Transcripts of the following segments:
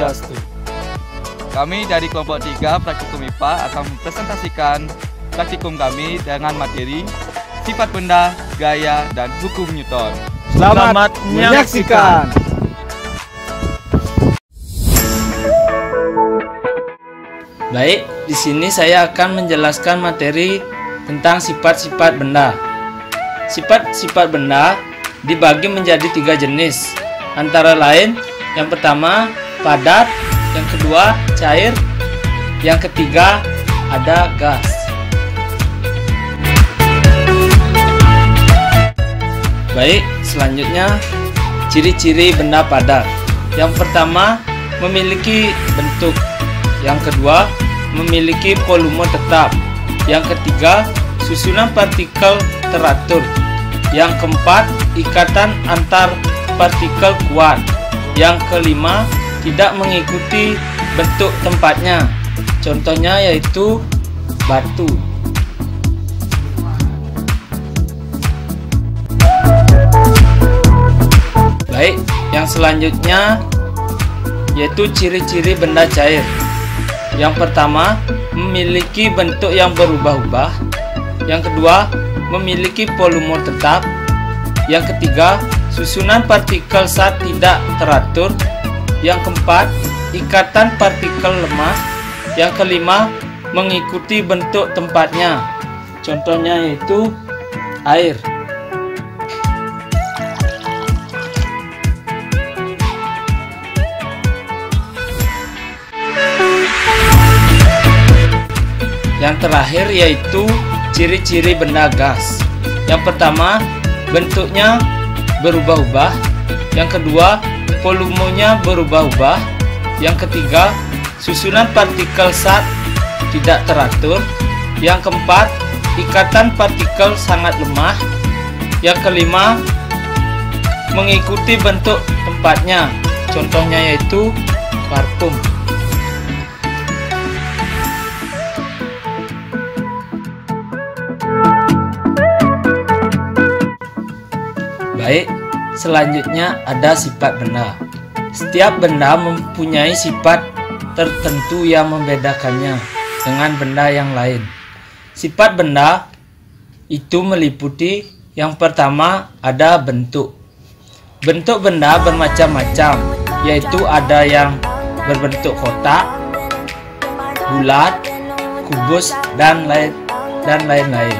Swastiastu. Kami dari kelompok 3 Praktikum IPA akan mempresentasikan praktikum kami dengan materi sifat benda, gaya, dan hukum Newton. Selamat menyaksikan. Baik, di sini saya akan menjelaskan materi tentang sifat-sifat benda. Sifat-sifat benda dibagi menjadi 3 jenis, antara lain yang pertama padat, yang kedua cair, yang ketiga ada gas. Baik, selanjutnya ciri-ciri benda padat. Yang pertama memiliki bentuk, yang kedua memiliki volume tetap, yang ketiga susunan partikel teratur, yang keempat ikatan antar partikel kuat, yang kelima tidak mengikuti bentuk tempatnya. Contohnya yaitu batu. Baik, yang selanjutnya yaitu ciri-ciri benda cair. Yang pertama, memiliki bentuk yang berubah-ubah. Yang kedua, memiliki volume tetap. Yang ketiga, susunan partikel zat tidak teratur. Yang keempat, ikatan partikel lemah. Yang kelima, mengikuti bentuk tempatnya. Contohnya yaitu air. Yang terakhir yaitu ciri-ciri benda gas. Yang pertama, bentuknya berubah-ubah. Yang kedua, volumenya berubah-ubah. Yang ketiga, susunan partikel zat tidak teratur. Yang keempat, ikatan partikel sangat lemah. Yang kelima, mengikuti bentuk tempatnya. Contohnya yaitu parfum. Baik, selanjutnya ada sifat benda. Setiap benda mempunyai sifat tertentu yang membedakannya dengan benda yang lain. Sifat benda itu meliputi yang pertama ada bentuk. Bentuk benda bermacam-macam, yaitu ada yang berbentuk kotak, bulat, kubus, dan lain-lain.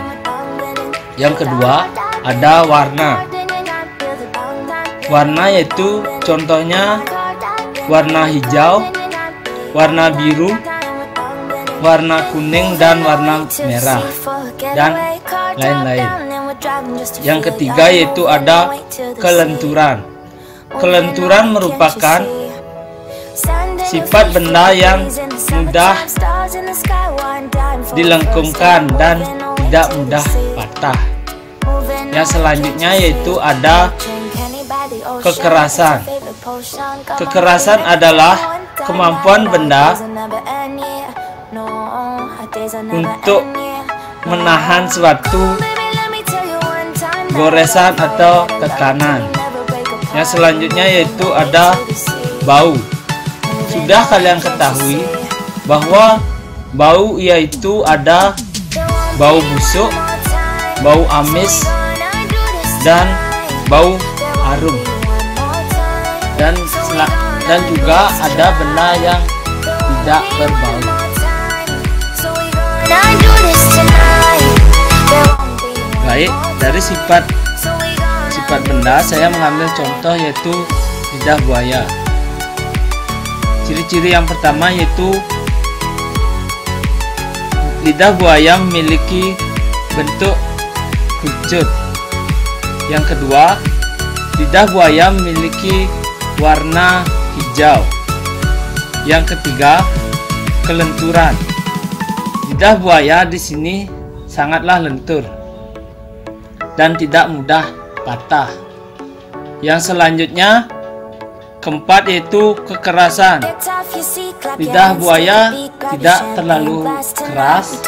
Yang kedua ada warna. Warna yaitu contohnya warna hijau, warna biru, warna kuning, dan warna merah, dan lain-lain. Yang ketiga yaitu ada kelenturan. Kelenturan merupakan sifat benda yang mudah dilengkungkan dan tidak mudah patah. Yang selanjutnya yaitu ada kekerasan. Kekerasan adalah kemampuan benda untuk menahan suatu goresan atau tekanan. Yang selanjutnya yaitu ada bau. Sudah kalian ketahui bahwa bau yaitu ada bau busuk, bau amis, dan bau harum, dan juga ada benda yang tidak berbau. Baik, dari sifat benda saya mengambil contoh yaitu lidah buaya. Ciri-ciri yang pertama yaitu lidah buaya memiliki bentuk kerucut. Yang kedua, lidah buaya memiliki warna hijau. Yang ketiga, kelenturan. Lidah buaya di sini sangatlah lentur dan tidak mudah patah. Yang selanjutnya, keempat yaitu kekerasan. Lidah buaya tidak terlalu keras.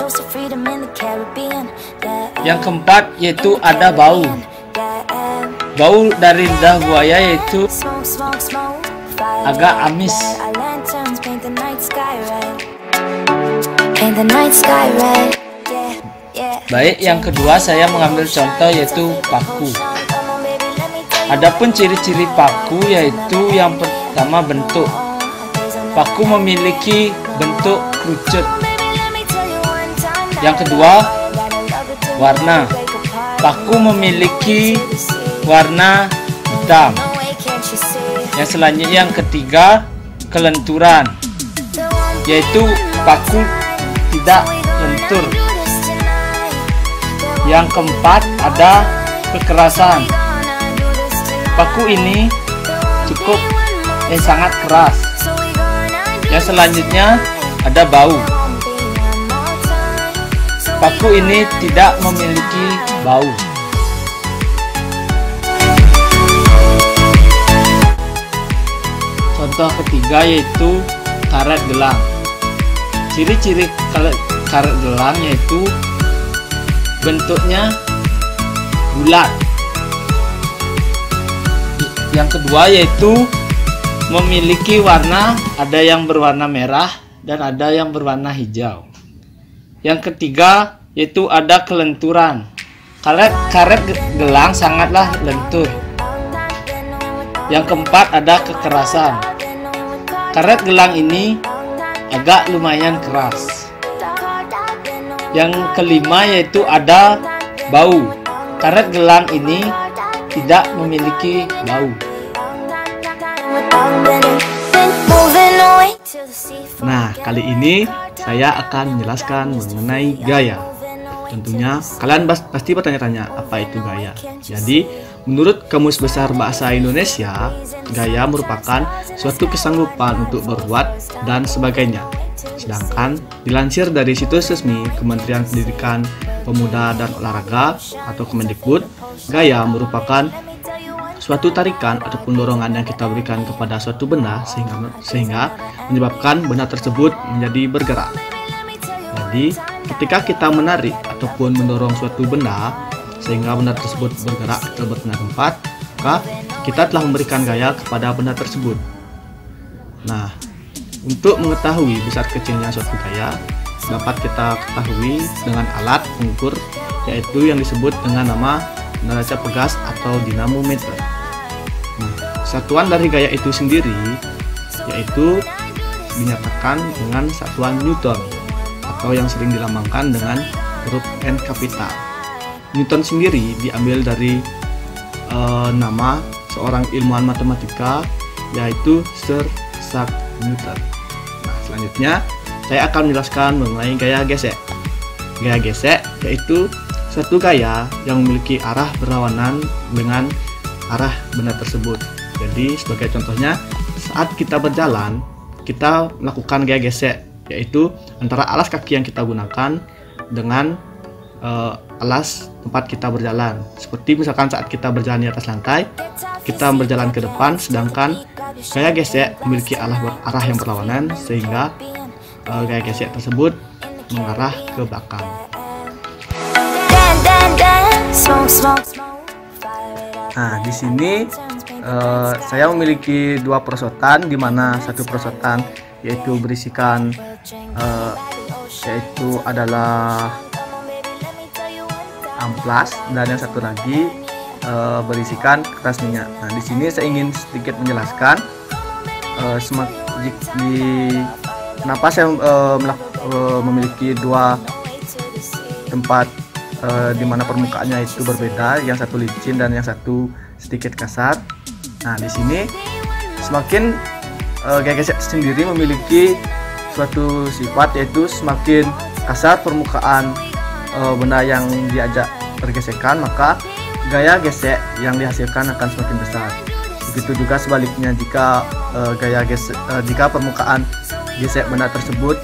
Yang keempat yaitu ada bau. Bau dari lidah buaya yaitu agak amis. Baik, yang kedua saya mengambil contoh yaitu paku. Adapun ciri-ciri paku yaitu yang pertama bentuk. Paku memiliki bentuk kerucut. Yang kedua, warna. Paku memiliki warna hitam. Yang selanjutnya yang ketiga, kelenturan, yaitu paku tidak lentur. Yang keempat, ada kekerasan. Paku ini sangat keras. Yang selanjutnya ada bau. Paku ini tidak memiliki bau. Contoh ketiga yaitu karet gelang. Ciri-ciri karet gelang yaitu bentuknya bulat. Yang kedua yaitu memiliki warna, ada yang berwarna merah dan ada yang berwarna hijau. Yang ketiga yaitu ada kelenturan. Karet gelang sangatlah lentur. Yang keempat ada kekerasan. Karet gelang ini agak lumayan keras. Yang kelima yaitu ada bau. Karet gelang ini tidak memiliki bau. Nah, kali ini saya akan menjelaskan mengenai gaya. Tentunya kalian pasti bertanya-tanya apa itu gaya. Jadi, menurut Kamus Besar Bahasa Indonesia, gaya merupakan suatu kesanggupan untuk berbuat dan sebagainya. Sedangkan dilansir dari situs resmi Kementerian Pendidikan, Pemuda dan Olahraga atau Kemendikbud, gaya merupakan suatu tarikan ataupun dorongan yang kita berikan kepada suatu benda sehingga menyebabkan benda tersebut menjadi bergerak. Jadi, ketika kita menarik ataupun mendorong suatu benda sehingga benda tersebut bergerak atau berpindah tempat, maka kita telah memberikan gaya kepada benda tersebut. Nah, untuk mengetahui besar kecilnya suatu gaya dapat kita ketahui dengan alat pengukur, yaitu yang disebut dengan nama neraca pegas atau dinamometer. Nah, satuan dari gaya itu sendiri yaitu dinyatakan dengan satuan Newton atau yang sering dilambangkan dengan huruf N kapital. Newton sendiri diambil dari nama seorang ilmuwan matematika yaitu Sir Isaac Newton. Nah, selanjutnya saya akan menjelaskan mengenai gaya gesek. Gaya gesek yaitu suatu gaya yang memiliki arah berlawanan dengan arah benda tersebut. Jadi sebagai contohnya, saat kita berjalan, kita melakukan gaya gesek, yaitu antara alas kaki yang kita gunakan dengan alas tempat kita berjalan. Seperti misalkan saat kita berjalan di atas lantai, kita berjalan ke depan, sedangkan gaya gesek memiliki arah yang berlawanan sehingga gaya gesek tersebut mengarah ke belakang. Nah, di sini saya memiliki dua perosotan, di mana satu perosotan yaitu berisikan yaitu adalah amplas dan yang satu lagi berisikan kertas minyak. Nah, di sini saya ingin sedikit menjelaskan kenapa saya memiliki dua tempat di mana permukaannya itu berbeda, yang satu licin dan yang satu sedikit kasar. Nah, di sini semakin gaya gesek sendiri memiliki suatu sifat, yaitu semakin kasar permukaan benda yang diajak bergesekan, maka gaya gesek yang dihasilkan akan semakin besar. Begitu juga sebaliknya, jika jika permukaan gesek benda tersebut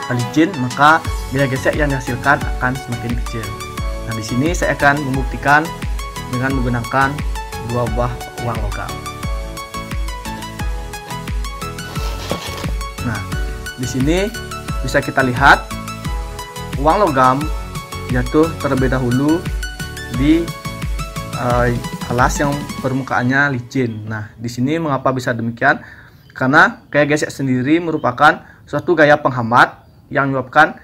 licin, maka gaya gesek yang dihasilkan akan semakin kecil. Nah, di sini saya akan membuktikan dengan menggunakan dua buah uang logam. Nah, di sini bisa kita lihat uang logam jatuh terlebih dahulu di alas yang permukaannya licin. Nah, di sini mengapa bisa demikian? Karena gaya gesek sendiri merupakan suatu gaya penghambat yang menyebabkan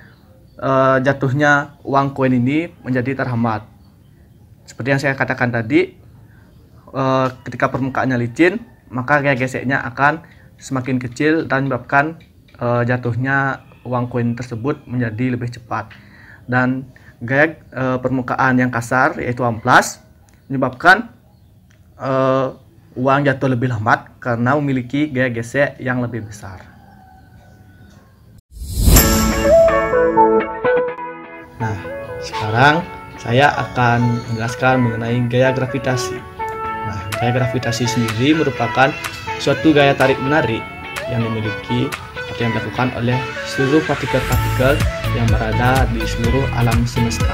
jatuhnya uang koin ini menjadi terhambat. Seperti yang saya katakan tadi, ketika permukaannya licin, maka gaya geseknya akan semakin kecil dan menyebabkan jatuhnya uang koin tersebut menjadi lebih cepat. Dan gaya permukaan yang kasar, yaitu amplas, menyebabkan uang jatuh lebih lambat karena memiliki gaya gesek yang lebih besar. Nah, sekarang saya akan menjelaskan mengenai gaya gravitasi. Nah, gaya gravitasi sendiri merupakan suatu gaya tarik-menarik yang dimiliki atau yang dilakukan oleh seluruh partikel-partikel yang berada di seluruh alam semesta.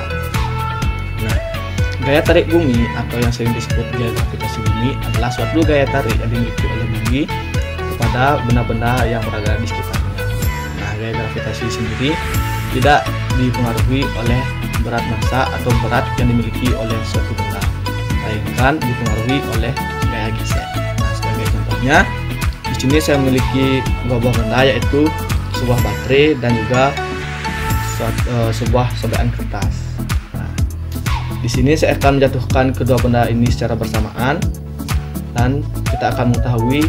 Nah, gaya tarik bumi atau yang sering disebut gaya gravitasi bumi adalah suatu gaya tarik yang dimiliki oleh bumi kepada benda-benda yang berada di sekitarnya. Nah, gaya gravitasi sendiri tidak dipengaruhi oleh berat massa atau berat yang dimiliki oleh suatu benda, melainkan dipengaruhi oleh gaya gesek. Nah, sebagai contohnya, di sini saya memiliki dua buah benda, yaitu sebuah baterai dan juga sebuah sobekan kertas. Nah, di sini saya akan menjatuhkan kedua benda ini secara bersamaan dan kita akan mengetahui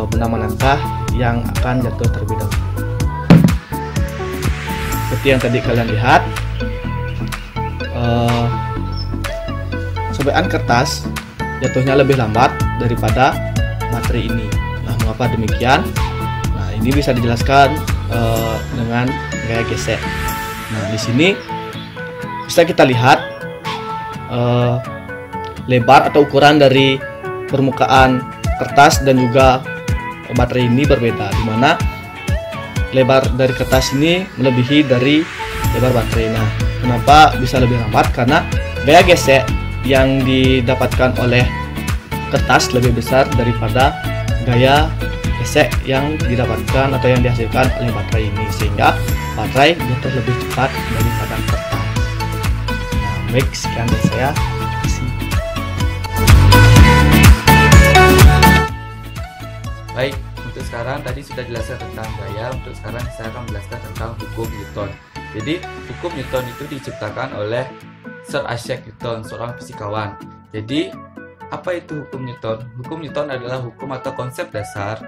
benda manakah yang akan jatuh terlebih dahulu. Seperti yang tadi kalian lihat, sobekan kertas jatuhnya lebih lambat daripada baterai ini. Nah, mengapa demikian? Nah, ini bisa dijelaskan dengan gaya gesek. Nah, di sini bisa kita lihat lebar atau ukuran dari permukaan kertas dan juga baterai ini berbeda, di mana lebar dari kertas ini melebihi dari lebar baterai. Nah, kenapa bisa lebih lambat? Karena gaya gesek yang didapatkan oleh kertas lebih besar daripada gaya gesek yang didapatkan atau yang dihasilkan oleh baterai ini, sehingga baterai jatuh lebih cepat daripada kertas. Nah, baik, sekian dari saya. Terima kasih. Baik, untuk sekarang tadi sudah jelaskan tentang gaya. Untuk sekarang saya akan menjelaskan tentang hukum Newton. Jadi, hukum Newton itu diciptakan oleh Sir Isaac Newton, seorang fisikawan. Jadi, apa itu hukum Newton? Hukum Newton adalah hukum atau konsep dasar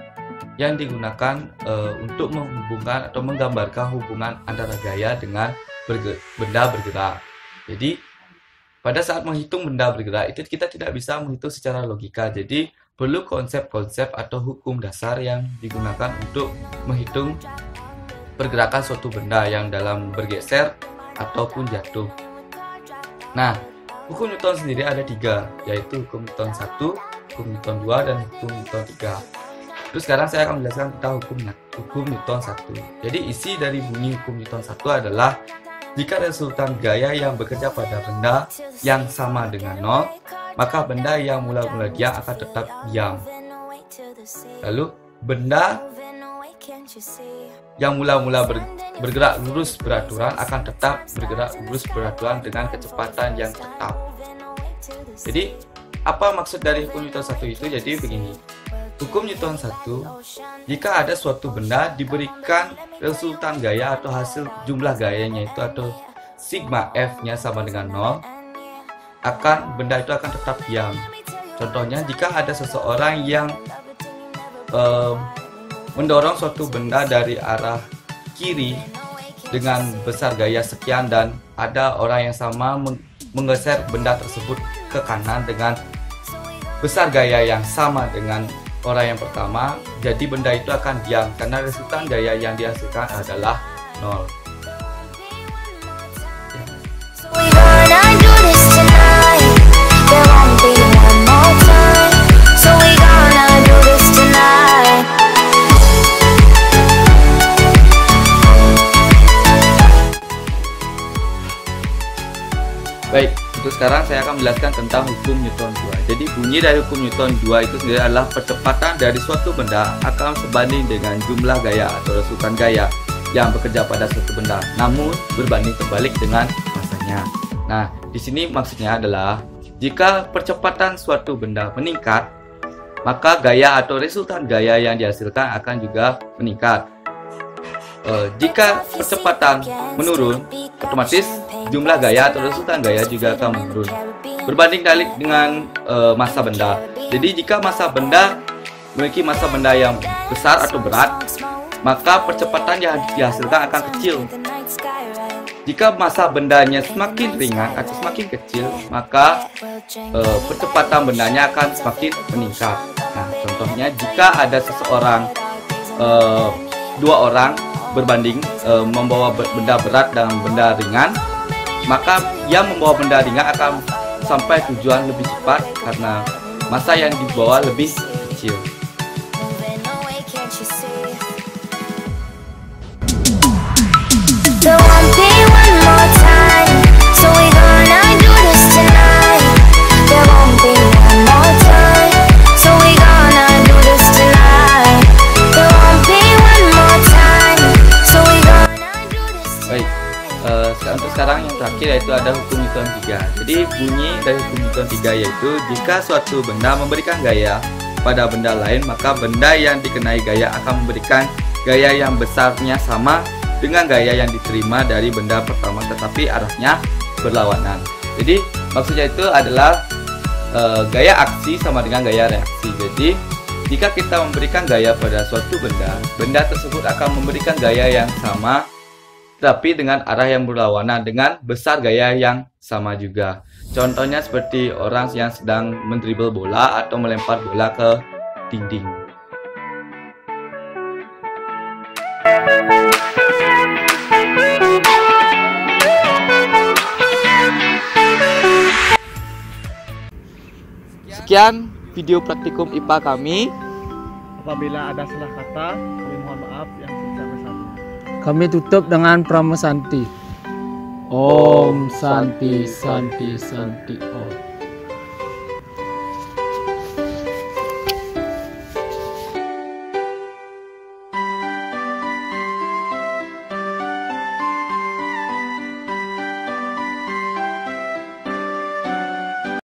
yang digunakan untuk menghubungkan atau menggambarkan hubungan antara gaya dengan benda bergerak. Jadi, pada saat menghitung benda bergerak itu kita tidak bisa menghitung secara logika. Jadi, perlu konsep-konsep atau hukum dasar yang digunakan untuk menghitung pergerakan suatu benda yang dalam bergeser ataupun jatuh. Nah, hukum Newton sendiri ada 3, yaitu hukum Newton 1, hukum Newton 2, dan hukum Newton 3. Terus sekarang saya akan menjelaskan tentang hukum Newton 1. Jadi isi dari bunyi hukum Newton 1 adalah jika resultan gaya yang bekerja pada benda yang sama dengan 0, maka benda yang mula-mula diam akan tetap diam. Lalu benda yang mula-mula bergerak lurus beraturan akan tetap bergerak lurus beraturan dengan kecepatan yang tetap. Jadi, apa maksud dari hukum Newton 1 itu? Jadi begini. Hukum Newton 1, jika ada suatu benda diberikan resultan gaya atau hasil jumlah gayanya itu atau sigma F-nya sama dengan 0, benda itu akan tetap diam. Contohnya, jika ada seseorang yang mendorong suatu benda dari arah kiri dengan besar gaya sekian dan ada orang yang sama menggeser benda tersebut ke kanan dengan besar gaya yang sama dengan orang yang pertama, jadi benda itu akan diam karena resultan gaya yang dihasilkan adalah 0. Baik, untuk sekarang saya akan menjelaskan tentang hukum Newton 2. Jadi bunyi dari hukum Newton 2 itu sendiri adalah percepatan dari suatu benda akan sebanding dengan jumlah gaya atau resultan gaya yang bekerja pada suatu benda, namun berbanding terbalik dengan masanya. Nah, di sini maksudnya adalah jika percepatan suatu benda meningkat, maka gaya atau resultan gaya yang dihasilkan akan juga meningkat. jika percepatan menurun, otomatis jumlah gaya atau resultan gaya juga akan menurun. Berbanding dengan massa benda. Jadi jika massa benda memiliki massa benda yang besar atau berat, maka percepatan yang dihasilkan akan kecil. Jika massa bendanya semakin ringan atau semakin kecil, maka percepatan bendanya akan semakin meningkat. Nah, contohnya jika ada seseorang, dua orang berbanding membawa benda berat dan benda ringan, maka yang membawa benda ringan akan sampai tujuan lebih cepat karena massa yang dibawa lebih kecil. Untuk sekarang yang terakhir yaitu ada hukum Newton 3. Jadi bunyi dari hukum Newton 3 yaitu jika suatu benda memberikan gaya pada benda lain, maka benda yang dikenai gaya akan memberikan gaya yang besarnya sama dengan gaya yang diterima dari benda pertama, tetapi arahnya berlawanan. Jadi maksudnya itu adalah gaya aksi sama dengan gaya reaksi. Jadi jika kita memberikan gaya pada suatu benda, benda tersebut akan memberikan gaya yang sama tapi dengan arah yang berlawanan dengan besar gaya yang sama juga. Contohnya seperti orang yang sedang mendribble bola atau melempar bola ke dinding. Sekian video praktikum IPA kami. Apabila ada salah kata, kami mohon maaf yang sebesar-besarnya. Kami tutup dengan Pramu Santi. Om Santi Santi Santi Om.